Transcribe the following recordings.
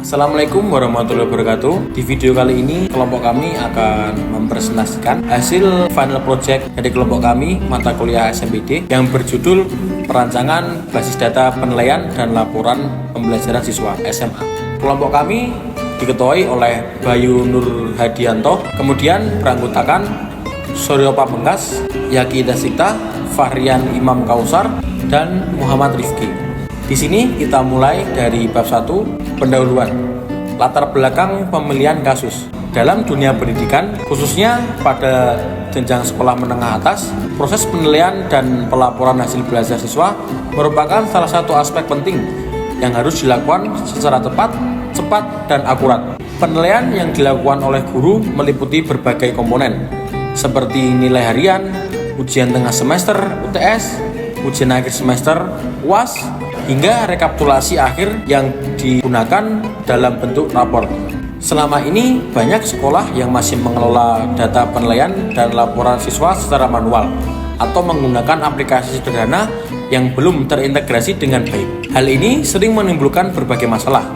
Assalamualaikum warahmatullahi wabarakatuh. Di video kali ini kelompok kami akan mempresentasikan hasil final project dari kelompok kami mata kuliah SMPD yang berjudul Perancangan Basis Data Penilaian dan Laporan Pembelajaran Siswa SMA. Kelompok kami diketuai oleh Bayu Nur Hadianto, kemudian beranggotakan Suryo Pamengkas, Yaki Dasikta, Fahrian Imam Kausar, dan Muhammad Rifki. Di sini kita mulai dari bab 1, pendahuluan. Latar belakang pemilihan kasus. Dalam dunia pendidikan, khususnya pada jenjang sekolah menengah atas, proses penilaian dan pelaporan hasil belajar siswa merupakan salah satu aspek penting yang harus dilakukan secara tepat, cepat, dan akurat. Penilaian yang dilakukan oleh guru meliputi berbagai komponen, seperti nilai harian, ujian tengah semester, UTS, ujian akhir semester, UAS, hingga rekapitulasi akhir yang digunakan dalam bentuk rapor. Selama ini, banyak sekolah yang masih mengelola data penilaian dan laporan siswa secara manual atau menggunakan aplikasi sederhana yang belum terintegrasi dengan baik. Hal ini sering menimbulkan berbagai masalah,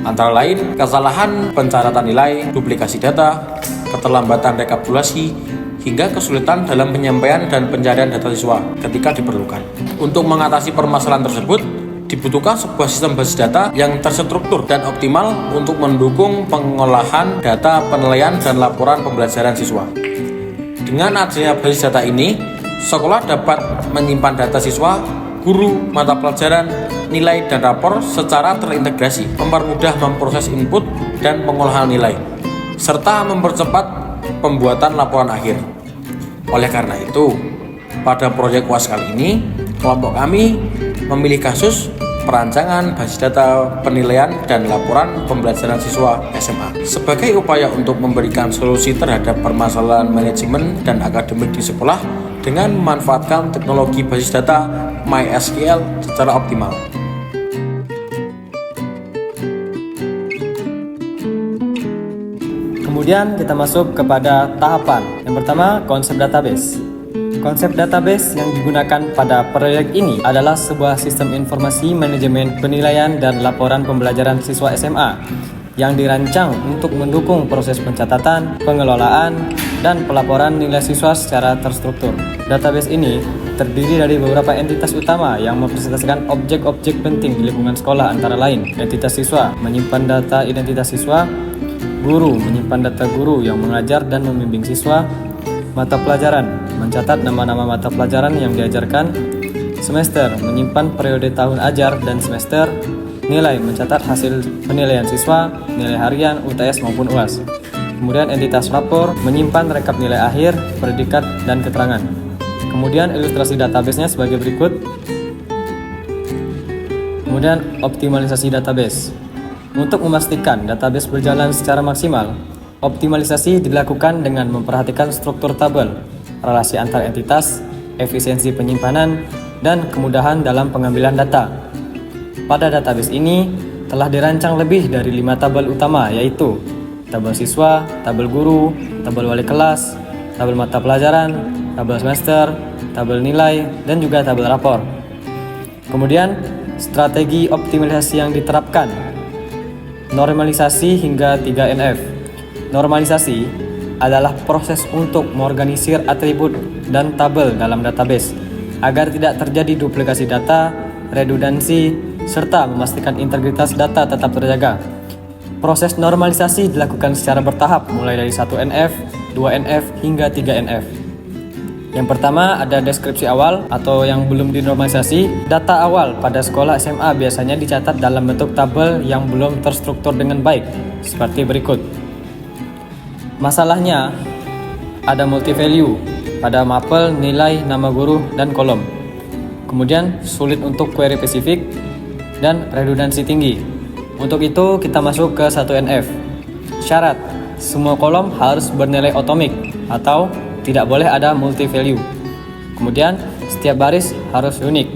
antara lain kesalahan pencatatan nilai, duplikasi data, keterlambatan rekapitulasi, hingga kesulitan dalam penyampaian dan pencarian data siswa ketika diperlukan. Untuk mengatasi permasalahan tersebut, dibutuhkan sebuah sistem basis data yang terstruktur dan optimal untuk mendukung pengolahan data penilaian dan laporan pembelajaran siswa. Dengan adanya basis data ini, sekolah dapat menyimpan data siswa, guru, mata pelajaran, nilai, dan rapor secara terintegrasi, mempermudah memproses input dan pengolahan nilai, serta mempercepat pembuatan laporan akhir. Oleh karena itu, pada proyek UAS kali ini, kelompok kami memilih kasus perancangan basis data penilaian dan laporan pembelajaran siswa SMA sebagai upaya untuk memberikan solusi terhadap permasalahan manajemen dan akademik di sekolah dengan memanfaatkan teknologi basis data MySQL secara optimal. Kemudian kita masuk kepada tahapan. Yang pertama, konsep database. Konsep database yang digunakan pada proyek ini adalah sebuah sistem informasi manajemen penilaian dan laporan pembelajaran siswa SMA yang dirancang untuk mendukung proses pencatatan, pengelolaan, dan pelaporan nilai siswa secara terstruktur. Database ini terdiri dari beberapa entitas utama yang mempresentasikan objek-objek penting di lingkungan sekolah, antara lain entitas siswa menyimpan data identitas siswa, guru menyimpan data guru yang mengajar dan membimbing siswa, mata pelajaran mencatat nama-nama mata pelajaran yang diajarkan, semester menyimpan periode tahun ajar dan semester, nilai mencatat hasil penilaian siswa, nilai harian, UTS maupun UAS. Kemudian entitas rapor menyimpan rekap nilai akhir, predikat, dan keterangan. Kemudian ilustrasi databasenya sebagai berikut. Kemudian optimalisasi database. Untuk memastikan database berjalan secara maksimal, optimalisasi dilakukan dengan memperhatikan struktur tabel, relasi antar entitas, efisiensi penyimpanan, dan kemudahan dalam pengambilan data. Pada database ini telah dirancang lebih dari 5 tabel utama, yaitu tabel siswa, tabel guru, tabel wali kelas, tabel mata pelajaran, tabel semester, tabel nilai, dan juga tabel rapor. Kemudian, strategi optimalisasi yang diterapkan. Normalisasi hingga 3NF. Normalisasi adalah proses untuk mengorganisir atribut dan tabel dalam database agar tidak terjadi duplikasi data, redundansi, serta memastikan integritas data tetap terjaga. Proses normalisasi dilakukan secara bertahap mulai dari 1NF, 2NF, hingga 3NF. Yang pertama ada deskripsi awal atau yang belum dinormalisasi. Data awal pada sekolah SMA biasanya dicatat dalam bentuk tabel yang belum terstruktur dengan baik, seperti berikut. Masalahnya, ada multi-value pada mapel, nilai, nama guru, dan kolom. Kemudian, sulit untuk query spesifik dan redundansi tinggi. Untuk itu, kita masuk ke 1NF. Syarat, semua kolom harus bernilai atomik atau tidak boleh ada multi-value. Kemudian, setiap baris harus unik.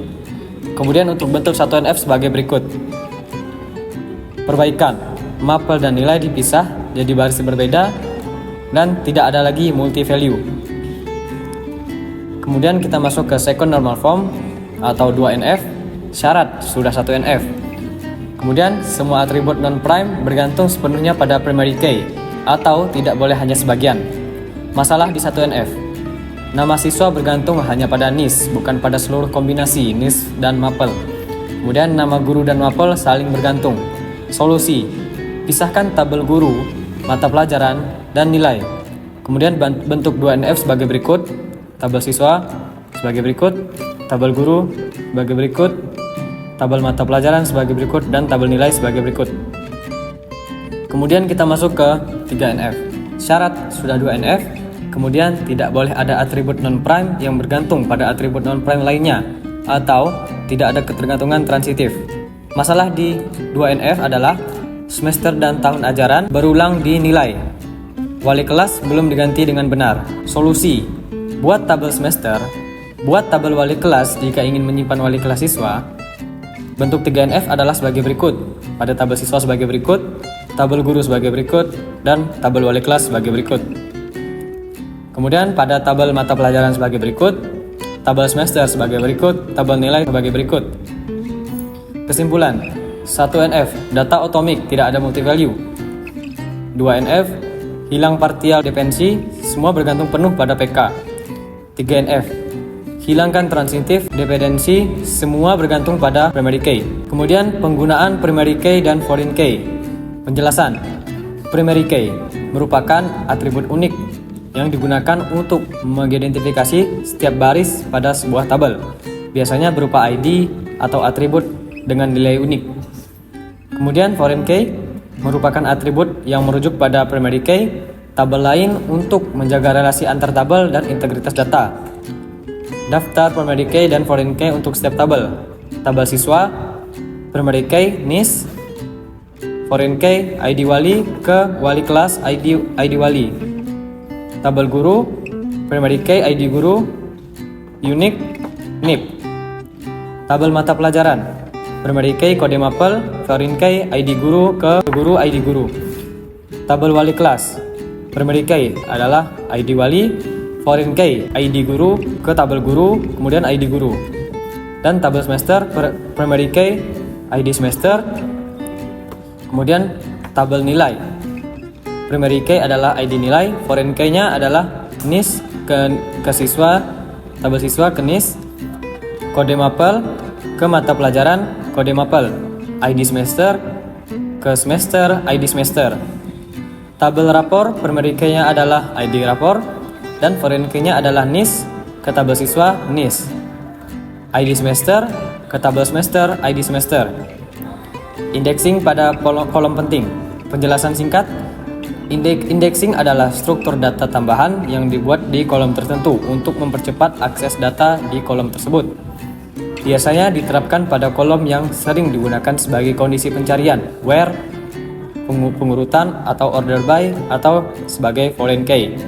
Kemudian, untuk bentuk 1NF sebagai berikut. Perbaikan, mapel dan nilai dipisah jadi baris berbeda, dan tidak ada lagi multi-value. Kemudian kita masuk ke second normal form atau 2NF. Syarat sudah 1NF. Kemudian semua atribut non-prime bergantung sepenuhnya pada primary key atau tidak boleh hanya sebagian. Masalah di 1NF. Nama siswa bergantung hanya pada NIS, bukan pada seluruh kombinasi NIS dan mapel. Kemudian nama guru dan mapel saling bergantung. Solusi. Pisahkan tabel guru, mata pelajaran, dan nilai. Kemudian bentuk 2NF sebagai berikut. Tabel siswa sebagai berikut, tabel guru sebagai berikut, tabel mata pelajaran sebagai berikut, dan tabel nilai sebagai berikut. Kemudian kita masuk ke 3NF. Syarat sudah 2NF, kemudian tidak boleh ada atribut non-prime yang bergantung pada atribut non-prime lainnya, atau tidak ada ketergantungan transitif. Masalah di 2NF adalah semester dan tahun ajaran berulang di nilai. Wali kelas belum diganti dengan benar. Solusi: buat tabel semester, buat tabel wali kelas jika ingin menyimpan wali kelas siswa. Bentuk 3NF adalah sebagai berikut. Pada tabel siswa sebagai berikut, tabel guru sebagai berikut, dan tabel wali kelas sebagai berikut. Kemudian pada tabel mata pelajaran sebagai berikut, tabel semester sebagai berikut, tabel nilai sebagai berikut. Kesimpulan: 1NF, data otomik, tidak ada multi value. 2NF, hilang partial dependensi, semua bergantung penuh pada PK. 3NF, hilangkan transitif dependensi, semua bergantung pada primary key. Kemudian penggunaan primary key dan foreign key. Penjelasan: primary key merupakan atribut unik yang digunakan untuk mengidentifikasi setiap baris pada sebuah tabel, biasanya berupa ID atau atribut dengan nilai unik. Kemudian foreign key merupakan atribut yang merujuk pada primary key, tabel lain untuk menjaga relasi antar tabel dan integritas data. Daftar primary key dan foreign key untuk setiap tabel. Tabel siswa, primary key, NIS, foreign key, ID wali ke wali kelas, ID wali. Tabel guru, primary key, ID guru, unique, NIP. Tabel mata pelajaran, primary key, kode mapel, foreign key, ID guru ke guru, ID guru. Tabel wali kelas, primary key adalah ID wali, foreign key, ID guru ke tabel guru, kemudian ID guru. Dan tabel semester, primary key, ID semester, kemudian tabel nilai. Primary key adalah ID nilai, foreign key-nya adalah NIS ke siswa, tabel siswa ke NIS, kode mapel ke mata pelajaran, kode mapel, ID semester ke semester, ID semester. Tabel rapor, primary key-nya adalah ID rapor, dan foreign key-nya adalah NIS ke tabel siswa, NIS. ID semester ke tabel semester, ID semester. Indexing pada kolom penting. Penjelasan singkat: indexing adalah struktur data tambahan yang dibuat di kolom tertentu untuk mempercepat akses data di kolom tersebut. Biasanya diterapkan pada kolom yang sering digunakan sebagai kondisi pencarian, where, pengurutan atau order by, atau sebagai foreign key.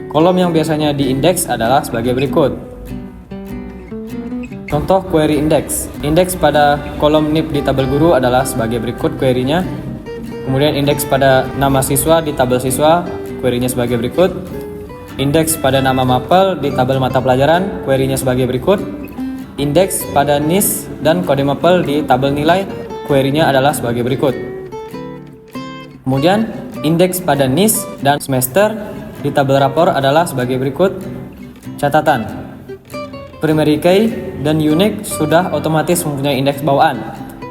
Kolom yang biasanya diindeks adalah sebagai berikut. Contoh query index. Indeks pada kolom NIP di tabel guru adalah sebagai berikut query-nya. Kemudian indeks pada nama siswa di tabel siswa, query-nya sebagai berikut. Indeks pada nama mapel di tabel mata pelajaran, query-nya sebagai berikut. Indeks pada NIS dan kode mapel di tabel nilai, query-nya adalah sebagai berikut. Kemudian indeks pada NIS dan semester di tabel rapor adalah sebagai berikut. Catatan: primary key dan unique sudah otomatis mempunyai indeks bawaan,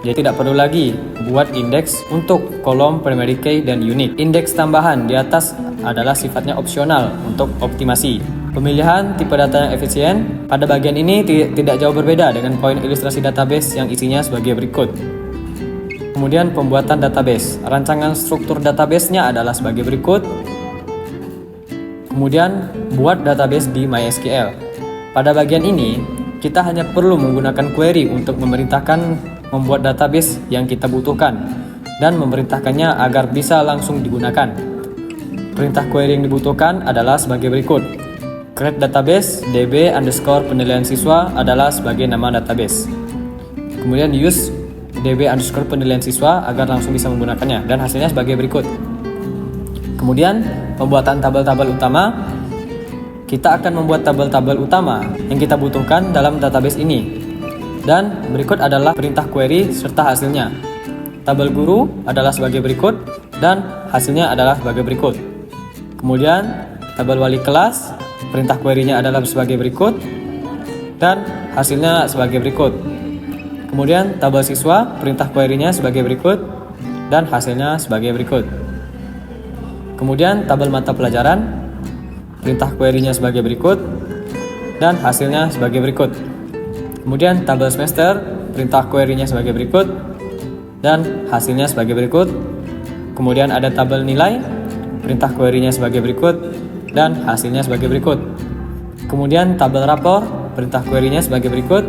jadi tidak perlu lagi buat indeks untuk kolom primary key dan unique. Indeks tambahan di atas adalah sifatnya opsional untuk optimasi. Pemilihan tipe data yang efisien. Pada bagian ini tidak jauh berbeda dengan poin ilustrasi database yang isinya sebagai berikut. Kemudian pembuatan database. Rancangan struktur database-nya adalah sebagai berikut. Kemudian buat database di MySQL. Pada bagian ini, kita hanya perlu menggunakan query untuk memerintahkan membuat database yang kita butuhkan dan memerintahkannya agar bisa langsung digunakan. Perintah query yang dibutuhkan adalah sebagai berikut. Create database, db underscore penilaian siswa adalah sebagai nama database. Kemudian use db underscore penilaian siswa agar langsung bisa menggunakannya, dan hasilnya sebagai berikut. Kemudian pembuatan tabel-tabel utama. Kita akan membuat tabel-tabel utama yang kita butuhkan dalam database ini. Dan berikut adalah perintah query serta hasilnya. tabel guru adalah sebagai berikut dan hasilnya adalah sebagai berikut. Kemudian tabel wali kelas, perintah query-nya adalah sebagai berikut dan hasilnya sebagai berikut. Kemudian tabel siswa, perintah query-nya sebagai berikut dan hasilnya sebagai berikut. Kemudian tabel mata pelajaran, perintah query-nya sebagai berikut dan hasilnya sebagai berikut. Kemudian tabel semester, perintah query-nya sebagai berikut dan hasilnya sebagai berikut. Kemudian ada tabel nilai, perintah query-nya sebagai berikut dan hasilnya sebagai berikut. Kemudian tabel rapor, perintah query-nya sebagai berikut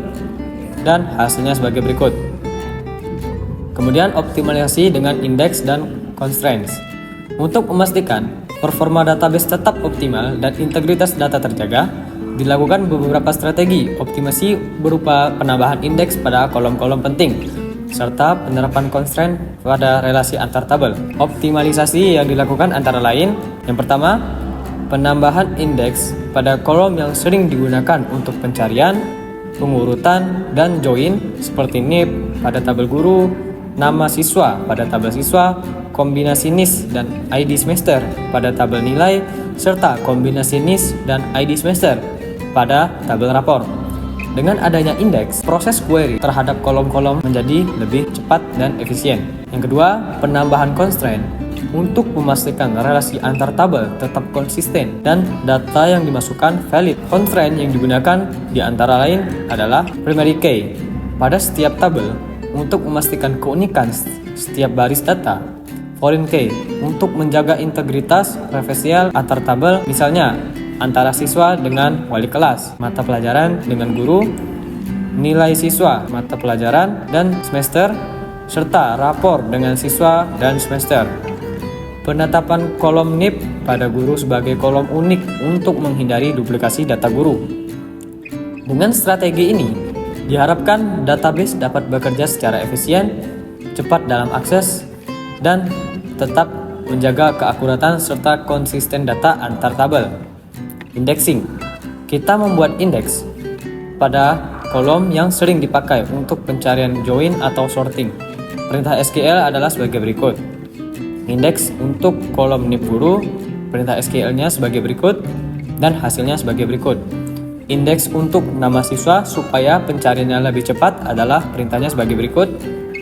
dan hasilnya sebagai berikut. Kemudian optimalisasi dengan indeks dan constraints. Untuk memastikan performa database tetap optimal dan integritas data terjaga, dilakukan beberapa strategi optimasi berupa penambahan indeks pada kolom-kolom penting serta penerapan constraint pada relasi antar tabel. Optimalisasi yang dilakukan antara lain, yang pertama, penambahan indeks pada kolom yang sering digunakan untuk pencarian, pengurutan, dan join seperti NIP pada tabel guru, nama siswa pada tabel siswa, kombinasi NIS dan ID semester pada tabel nilai, serta kombinasi NIS dan ID semester pada tabel rapor. Dengan adanya indeks, proses query terhadap kolom-kolom menjadi lebih cepat dan efisien. Yang kedua, penambahan constraint untuk memastikan relasi antar tabel tetap konsisten dan data yang dimasukkan valid. Constraint yang digunakan di antara lain adalah primary key pada setiap tabel untuk memastikan keunikan setiap baris data, foreign key untuk menjaga integritas referensial antar tabel, misalnya antara siswa dengan wali kelas, mata pelajaran dengan guru, nilai siswa, mata pelajaran dan semester, serta rapor dengan siswa dan semester. Penetapan kolom NIP pada guru sebagai kolom unik untuk menghindari duplikasi data guru. Dengan strategi ini, diharapkan database dapat bekerja secara efisien, cepat dalam akses, dan tetap menjaga keakuratan serta konsisten data antar tabel. Indexing. Kita membuat indeks pada kolom yang sering dipakai untuk pencarian join atau sorting. Perintah SQL adalah sebagai berikut. Indeks untuk kolom NIP guru, perintah SQL-nya sebagai berikut dan hasilnya sebagai berikut. Indeks untuk nama siswa supaya pencariannya lebih cepat adalah perintahnya sebagai berikut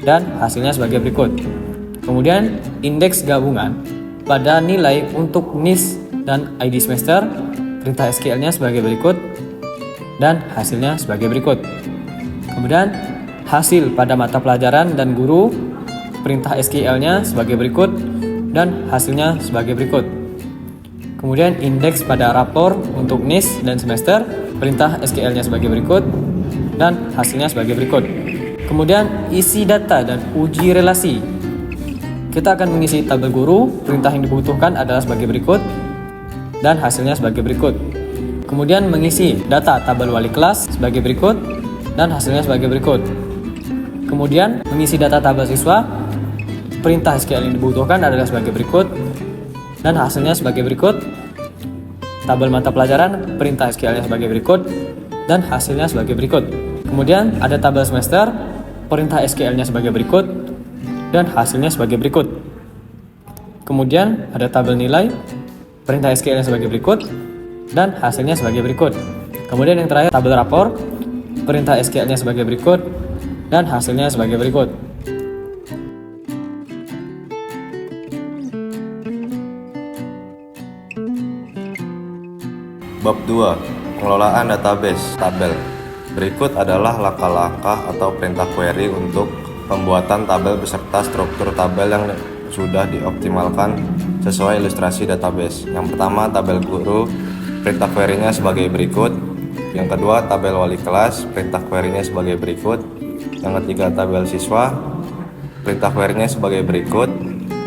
dan hasilnya sebagai berikut. Kemudian indeks gabungan pada nilai untuk NIS dan ID semester, perintah SQL-nya sebagai berikut dan hasilnya sebagai berikut. Kemudian hasil pada mata pelajaran dan guru, perintah SQL-nya sebagai berikut dan hasilnya sebagai berikut. Kemudian indeks pada rapor untuk NIS dan semester, perintah SQL-nya sebagai berikut dan hasilnya sebagai berikut. Kemudian isi data dan uji relasi. Kita akan mengisi tabel guru, perintah yang dibutuhkan adalah sebagai berikut dan hasilnya sebagai berikut. Kemudian mengisi data tabel wali kelas sebagai berikut dan hasilnya sebagai berikut. Kemudian mengisi data tabel siswa, perintah SQL yang dibutuhkan adalah sebagai berikut dan hasilnya sebagai berikut. Tabel mata pelajaran, perintah SQL-nya sebagai berikut dan hasilnya sebagai berikut. Kemudian ada tabel semester, perintah SQL-nya sebagai berikut dan hasilnya sebagai berikut. Kemudian ada tabel nilai, perintah SQL-nya sebagai berikut dan hasilnya sebagai berikut. Kemudian yang terakhir tabel rapor, perintah SQL-nya sebagai berikut dan hasilnya sebagai berikut. Bab 2. Pengelolaan database tabel. Berikut adalah langkah-langkah atau perintah query untuk pembuatan tabel beserta struktur tabel yang sudah dioptimalkan sesuai ilustrasi database. Yang pertama, tabel guru, perintah query-nya sebagai berikut. Yang kedua, tabel wali kelas, perintah query-nya sebagai berikut. Yang ketiga, tabel siswa, perintah query-nya sebagai berikut.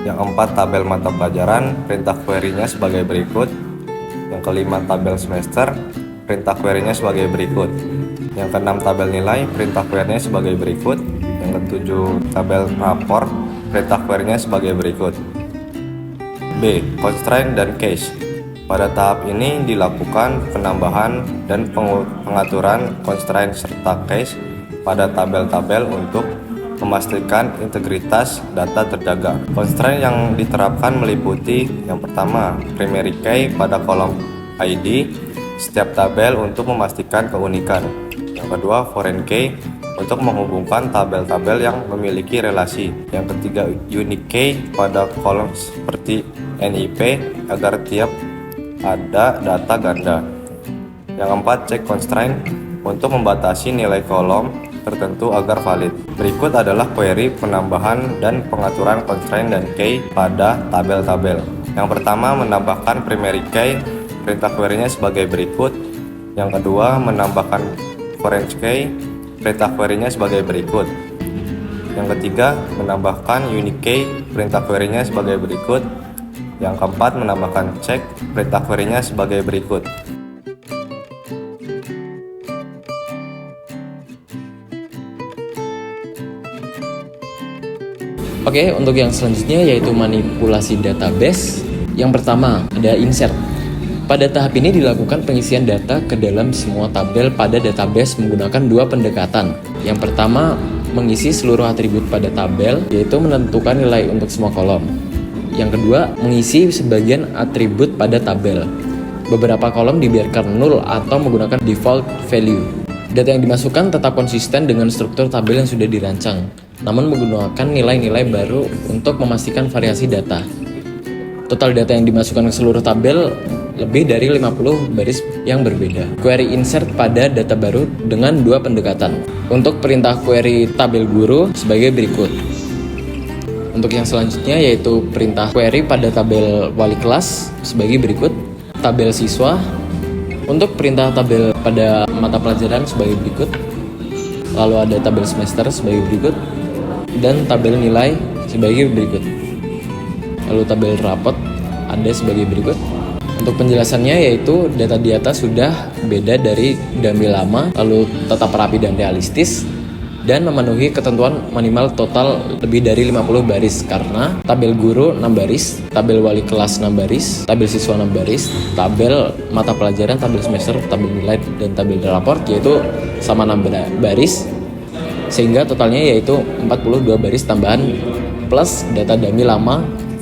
Yang keempat, tabel mata pelajaran, perintah query-nya sebagai berikut. Yang kelima, tabel semester, perintah query-nya sebagai berikut. Yang keenam, tabel nilai, perintah query-nya sebagai berikut. Yang ketujuh, tabel rapor, perintah query-nya sebagai berikut. B. Constraint dan cache. Pada tahap ini dilakukan penambahan dan pengaturan constraint serta cache pada tabel-tabel untuk memastikan integritas data terjaga. Constraint yang diterapkan meliputi yang pertama, primary key pada kolom ID setiap tabel untuk memastikan keunikan. Yang kedua, foreign key untuk menghubungkan tabel-tabel yang memiliki relasi. Yang ketiga, unique key pada kolom seperti NIP agar tiap ada data ganda. Yang keempat, check constraint untuk membatasi nilai kolom tertentu agar valid. Berikut adalah query penambahan dan pengaturan constraint dan key pada tabel-tabel. Yang pertama, menambahkan primary key. Perintah query-nya sebagai berikut. Yang kedua, menambahkan foreign key. Perintah query-nya sebagai berikut. Yang ketiga, menambahkan unique key. Perintah query-nya sebagai berikut. Yang keempat, menambahkan check. Perintah query-nya sebagai berikut. Oke, untuk yang selanjutnya yaitu manipulasi database. Yang pertama, ada insert. Pada tahap ini dilakukan pengisian data ke dalam semua tabel pada database menggunakan dua pendekatan. Yang pertama, mengisi seluruh atribut pada tabel, yaitu menentukan nilai untuk semua kolom. Yang kedua, mengisi sebagian atribut pada tabel. Beberapa kolom dibiarkan null atau menggunakan default value. Data yang dimasukkan tetap konsisten dengan struktur tabel yang sudah dirancang, namun menggunakan nilai-nilai baru untuk memastikan variasi data. Total data yang dimasukkan ke seluruh tabel lebih dari 50 baris yang berbeda. Query insert pada data baru dengan dua pendekatan. Untuk perintah query tabel guru sebagai berikut. Untuk yang selanjutnya yaitu perintah query pada tabel wali kelas sebagai berikut. Tabel siswa. Untuk perintah tabel pada mata pelajaran sebagai berikut. Lalu ada tabel semester sebagai berikut. Dan tabel nilai sebagai berikut. Lalu tabel rapot ada sebagai berikut. Untuk penjelasannya yaitu data di atas sudah beda dari dummy lama, lalu tetap rapi dan realistis, dan memenuhi ketentuan minimal total lebih dari 50 baris karena tabel guru 6 baris, tabel wali kelas 6 baris, tabel siswa 6 baris, tabel mata pelajaran, tabel semester, tabel nilai, dan tabel raport yaitu sama 6 baris, sehingga totalnya yaitu 42 baris tambahan plus data dummy lama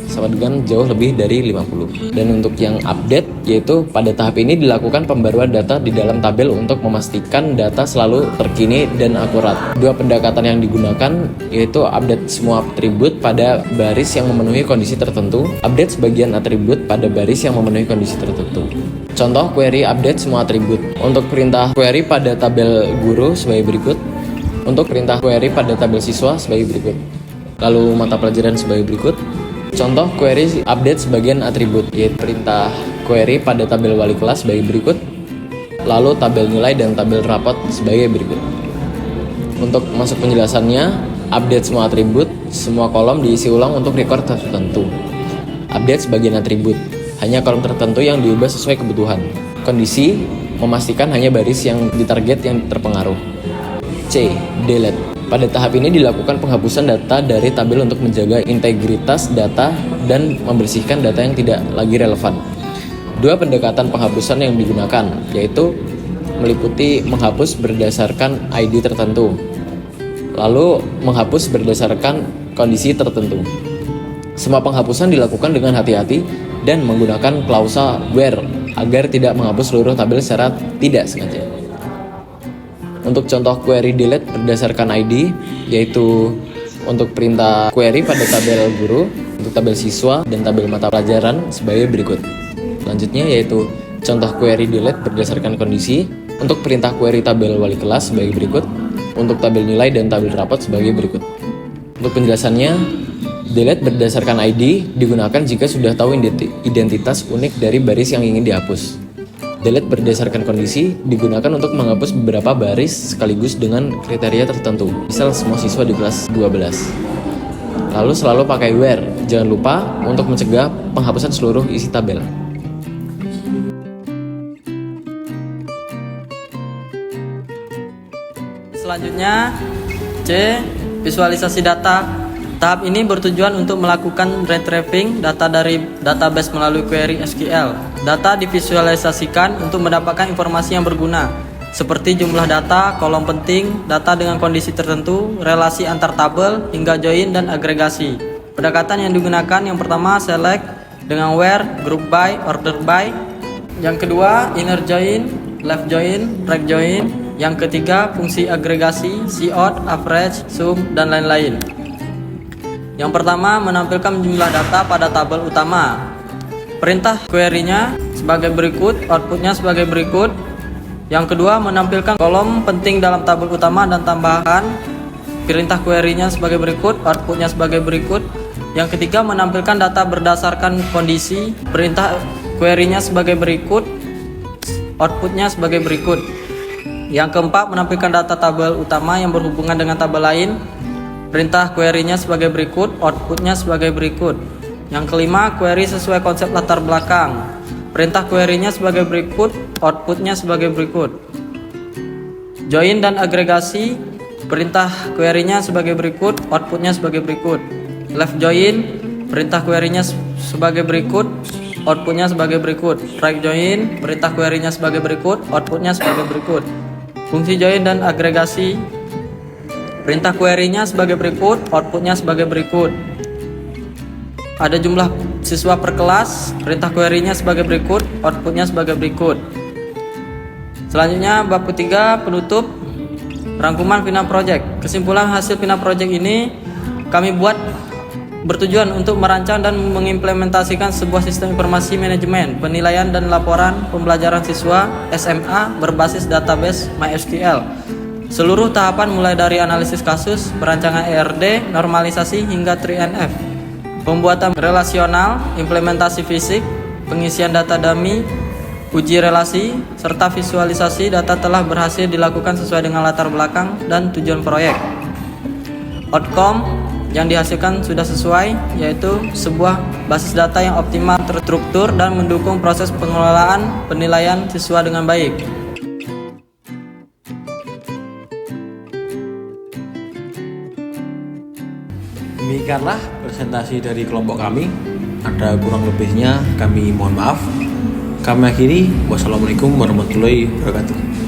sama dengan jauh lebih dari 50. Dan untuk yang update yaitu pada tahap ini dilakukan pembaruan data di dalam tabel untuk memastikan data selalu terkini dan akurat. Dua pendekatan yang digunakan yaitu update semua atribut pada baris yang memenuhi kondisi tertentu, update sebagian atribut pada baris yang memenuhi kondisi tertentu. Contoh query update semua atribut. Untuk perintah query pada tabel guru sebagai berikut. Untuk perintah query pada tabel siswa sebagai berikut. Lalu mata pelajaran sebagai berikut. Contoh query update sebagian atribut, yaitu perintah query pada tabel wali kelas sebagai berikut, lalu tabel nilai dan tabel rapot sebagai berikut. Untuk masuk penjelasannya, update semua atribut, semua kolom diisi ulang untuk record tertentu. Update sebagian atribut, hanya kolom tertentu yang diubah sesuai kebutuhan. Kondisi, memastikan hanya baris yang ditarget yang terpengaruh. C. Delete. Pada tahap ini dilakukan penghapusan data dari tabel untuk menjaga integritas data dan membersihkan data yang tidak lagi relevan. Dua pendekatan penghapusan yang digunakan, yaitu meliputi menghapus berdasarkan ID tertentu, lalu menghapus berdasarkan kondisi tertentu. Semua penghapusan dilakukan dengan hati-hati dan menggunakan klausa where agar tidak menghapus seluruh tabel secara tidak sengaja. Untuk contoh query delete berdasarkan ID, yaitu untuk perintah query pada tabel guru, untuk tabel siswa, dan tabel mata pelajaran sebagai berikut. Selanjutnya yaitu contoh query delete berdasarkan kondisi, untuk perintah query tabel wali kelas sebagai berikut, untuk tabel nilai dan tabel rapot sebagai berikut. Untuk penjelasannya, delete berdasarkan ID digunakan jika sudah tahu identitas unik dari baris yang ingin dihapus. Delete berdasarkan kondisi digunakan untuk menghapus beberapa baris sekaligus dengan kriteria tertentu, misal semua siswa di kelas 12. Lalu selalu pakai where, jangan lupa untuk mencegah penghapusan seluruh isi tabel. Selanjutnya, C. Visualisasi data. Tahap ini bertujuan untuk melakukan retrieving data dari database melalui query SQL. Data divisualisasikan untuk mendapatkan informasi yang berguna. seperti jumlah data, kolom penting, data dengan kondisi tertentu, relasi antar tabel, hingga join dan agregasi. Pendekatan yang digunakan yang pertama select dengan where, group by, order by. Yang kedua inner join, left join, right join. Yang ketiga fungsi agregasi, cout, average, sum, dan lain-lain. Yang pertama menampilkan jumlah data pada tabel utama. Perintah query-nya sebagai berikut, outputnya sebagai berikut. Yang kedua menampilkan kolom penting dalam tabel utama dan tambahan. Perintah query-nya sebagai berikut, outputnya sebagai berikut. Yang ketiga menampilkan data berdasarkan kondisi. Perintah query-nya sebagai berikut, outputnya sebagai berikut. Yang keempat menampilkan data tabel utama yang berhubungan dengan tabel lain. Perintah query-nya sebagai berikut, outputnya sebagai berikut. Yang kelima, query sesuai konsep latar belakang. Perintah query-nya sebagai berikut, outputnya sebagai berikut. Join dan agregasi. Perintah query-nya sebagai berikut, outputnya sebagai berikut. Left join. Perintah query-nya sebagai berikut, outputnya sebagai berikut. Right join. Perintah query-nya sebagai berikut, outputnya sebagai berikut. Fungsi join dan agregasi. Perintah query-nya sebagai berikut, outputnya sebagai berikut. Ada jumlah siswa per kelas. Perintah query-nya sebagai berikut, outputnya sebagai berikut. Selanjutnya bab ketiga penutup, rangkuman final project. Kesimpulan hasil final project ini kami buat bertujuan untuk merancang dan mengimplementasikan sebuah sistem informasi manajemen, penilaian dan laporan pembelajaran siswa SMA berbasis database MySQL. Seluruh tahapan mulai dari analisis kasus, perancangan ERD, normalisasi hingga 3NF. Pembuatan relasional, implementasi fisik, pengisian data dummy, uji relasi, serta visualisasi data telah berhasil dilakukan sesuai dengan latar belakang dan tujuan proyek. Outcome yang dihasilkan sudah sesuai, yaitu sebuah basis data yang optimal, terstruktur, dan mendukung proses pengelolaan penilaian siswa dengan baik. Demikianlah presentasi dari kelompok kami. Ada kurang lebihnya kami mohon maaf. Kami akhiri. Wassalamualaikum warahmatullahi wabarakatuh.